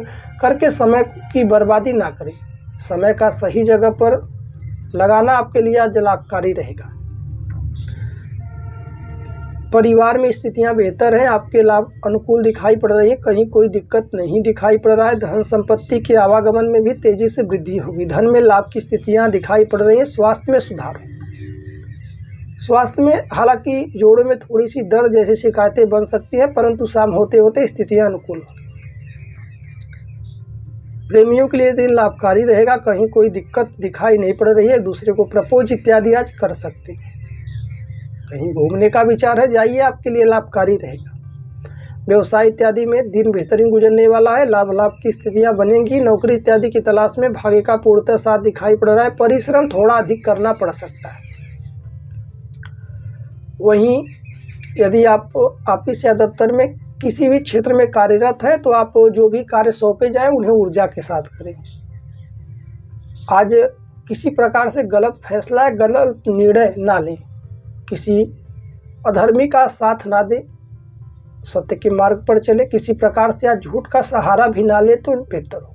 करके समय की बर्बादी ना करें। समय का सही जगह पर लगाना आपके लिए आज लाभकारी रहेगा। परिवार में स्थितियां बेहतर हैं, आपके लाभ अनुकूल दिखाई पड़ रही है, कहीं कोई दिक्कत नहीं दिखाई पड़ रहा है। धन संपत्ति के आवागमन में भी तेजी से वृद्धि होगी। धन में लाभ की स्थितियां दिखाई पड़ रही हैं। स्वास्थ्य में सुधार, स्वास्थ्य में हालांकि जोड़ों में थोड़ी सी दर्द जैसी शिकायतें बन सकती हैं, परंतु शाम होते होते स्थितियां अनुकूल होंगी। प्रेमियों के लिए दिन लाभकारी रहेगा, कहीं कोई दिक्कत दिखाई नहीं पड़ रही है। एक दूसरे को प्रपोज इत्यादि आज कर सकते हैं। कहीं घूमने का विचार है, जाइए, आपके लिए लाभकारी रहेगा। व्यवसाय इत्यादि में दिन बेहतरीन गुजरने वाला है। लाभ की स्थितियां बनेंगी। नौकरी इत्यादि की तलाश में भाग्य का पूर्णतः साथ दिखाई पड़ रहा है। परिश्रम थोड़ा अधिक करना पड़ सकता है। वहीं यदि आप ऑफिस या दफ्तर में किसी भी क्षेत्र में कार्यरत हैं, तो आप जो भी कार्य सौंपे जाएं उन्हें ऊर्जा के साथ करें। आज किसी प्रकार से गलत फैसला, गलत निर्णय ना लें, किसी अधर्मी का साथ ना दें, सत्य के मार्ग पर चले। किसी प्रकार से आज झूठ का सहारा भी ना ले तो बेहतर हो।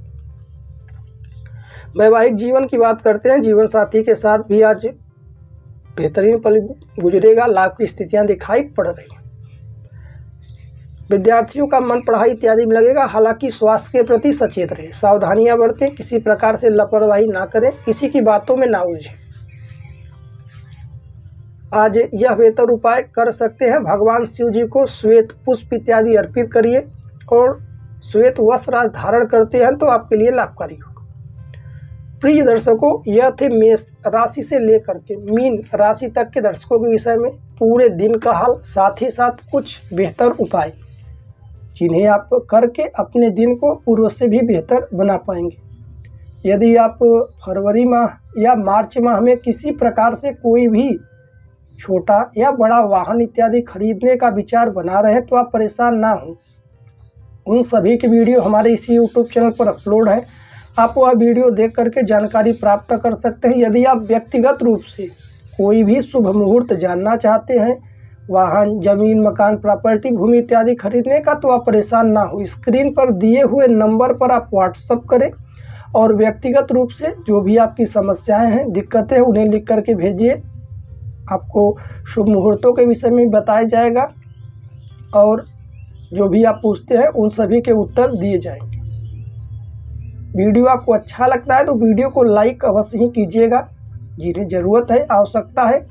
वैवाहिक जीवन की बात करते हैं। जीवन साथी के साथ भी आज बेहतरीन पल गुजरेगा। लाभ की स्थितियां दिखाई पड़ रही हैं। विद्यार्थियों का मन पढ़ाई इत्यादि में लगेगा। हालांकि स्वास्थ्य के प्रति सचेत रहें, सावधानियां बरतें, किसी प्रकार से लापरवाही ना करें, किसी की बातों में ना उलझें। आज यह बेहतर उपाय कर सकते हैं। भगवान शिव जी को श्वेत पुष्प इत्यादि अर्पित करिए और श्वेत वस्त्र आज धारण करते हैं तो आपके लिए लाभकारी होगा। प्रिय दर्शकों, यह थे मेष राशि से लेकर के मीन राशि तक के दर्शकों के विषय में पूरे दिन का हाल, साथ ही साथ कुछ बेहतर उपाय जिन्हें आप करके अपने दिन को पूर्व से भी बेहतर बना पाएंगे। यदि आप फरवरी माह या मार्च माह में किसी प्रकार से कोई भी छोटा या बड़ा वाहन इत्यादि खरीदने का विचार बना रहे हैं, तो आप परेशान ना हो। उन सभी की वीडियो हमारे इसी यूट्यूब चैनल पर अपलोड है। आप वह वीडियो देख करके जानकारी प्राप्त कर सकते हैं। यदि आप व्यक्तिगत रूप से कोई भी शुभ मुहूर्त जानना चाहते हैं, वाहन, जमीन, मकान, प्रॉपर्टी, भूमि इत्यादि खरीदने का, तो आप परेशान ना हो। स्क्रीन पर दिए हुए नंबर पर आप व्हाट्सएप करें और व्यक्तिगत रूप से जो भी आपकी समस्याएं हैं, दिक्कतें हैं, उन्हें लिख करके भेजिए। आपको शुभ मुहूर्तों के विषय में बताया जाएगा और जो भी आप पूछते हैं उन सभी के उत्तर दिए जाएंगे। वीडियो आपको अच्छा लगता है तो वीडियो को लाइक अवश्य ही कीजिएगा। जिन्हें ज़रूरत है, आवश्यकता है,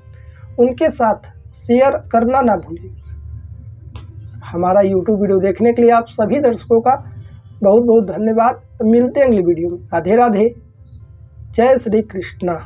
उनके साथ शेयर करना ना भूलिए। हमारा यूट्यूब वीडियो देखने के लिए आप सभी दर्शकों का बहुत बहुत धन्यवाद। मिलते हैं अगली वीडियो में। राधे राधे, जय श्री कृष्णा।